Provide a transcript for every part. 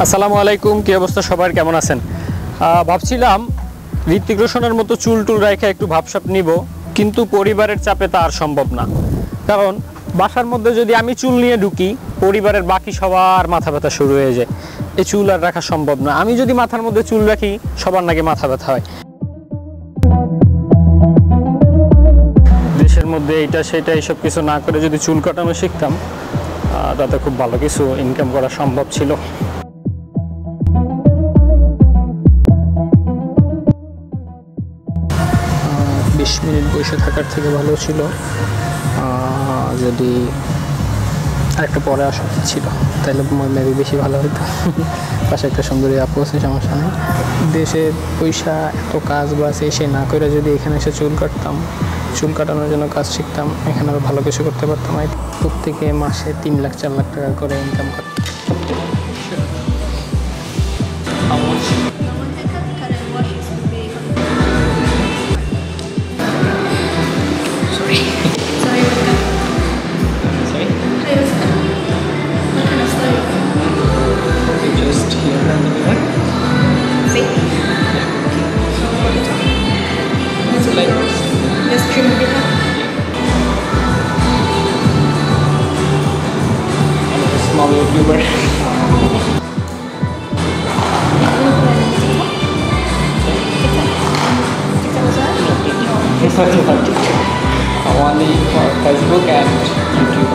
আসসালামু আলাইকুম, কি অবস্থা সবার, কেমন আছেন? ভাবছিলাম ঋত্বিক রোশনের মতো চুল টুল রেখে একটু ভাবসাব নিব, কিন্তু পরিবারের চাপে তা আর সম্ভব না। কারণ বাসার মধ্যে যদি আমি চুল নিয়ে ঢুকি, পরিবারের বাকি সবার মাথা ব্যথা শুরু হয়ে যায়। এই চুল আর রাখা সম্ভব না। আমি যদি মাথার মধ্যে চুল রাখি, সবার নাকি মাথা ব্যথা হয়। দেশের মধ্যে এইটা সেটা এইসব কিছু না করে যদি চুল কাটানো শিখতাম, তাতে খুব ভালো কিছু ইনকাম করা সম্ভব ছিল। 20 মিনিট বসে থাকার থেকে ভালো ছিল যদি আরেকটু পরে আসা ছিল, তাহলে মেবি বেশি ভালো হতো। পাশে একটা সুন্দরী আপু আছে, সমস্যা নেই। দেশে পয়সা এত কাজ বাস এসে না করে যদি এখানে এসে চুল কাটতাম, চুল কাটানোর জন্য কাজ শিখতাম, এখানে আরও ভালো কিছু করতে পারতাম। প্রত্যেকে মাসে 3 লাখ 4 লাখ টাকা করে ইনকাম করতাম। Small YouTuber. Only for Facebook and YouTube.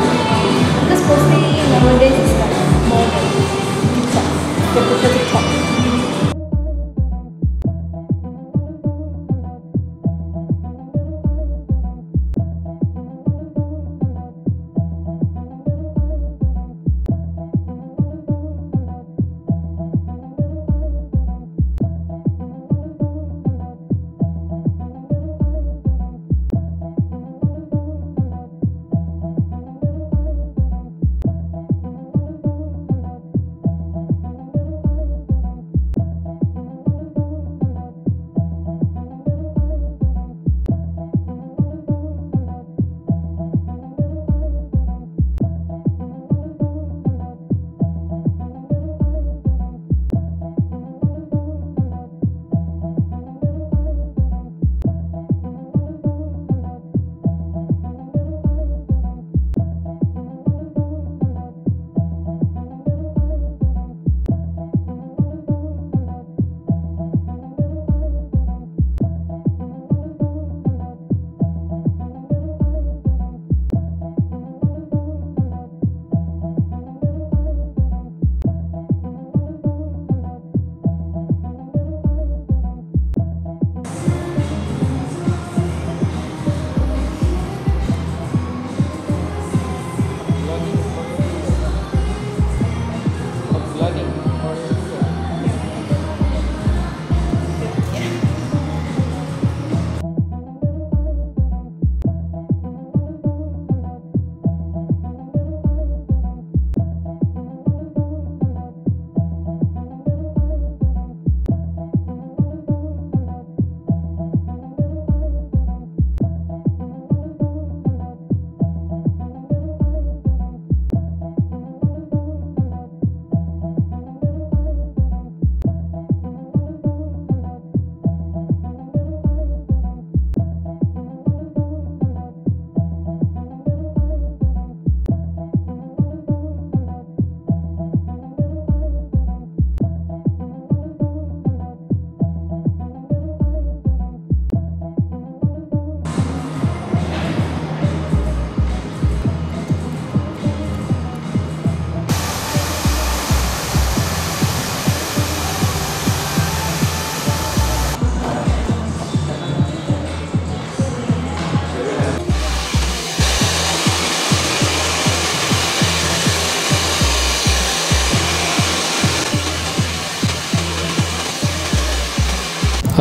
Because mostly nowadays it's like more than TikTok. They prefer TikTok.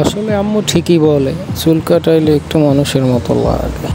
আসলে আম্মু ঠিকই বলে, চুল কাটাইলে একটু মানুষের মতো লাগে।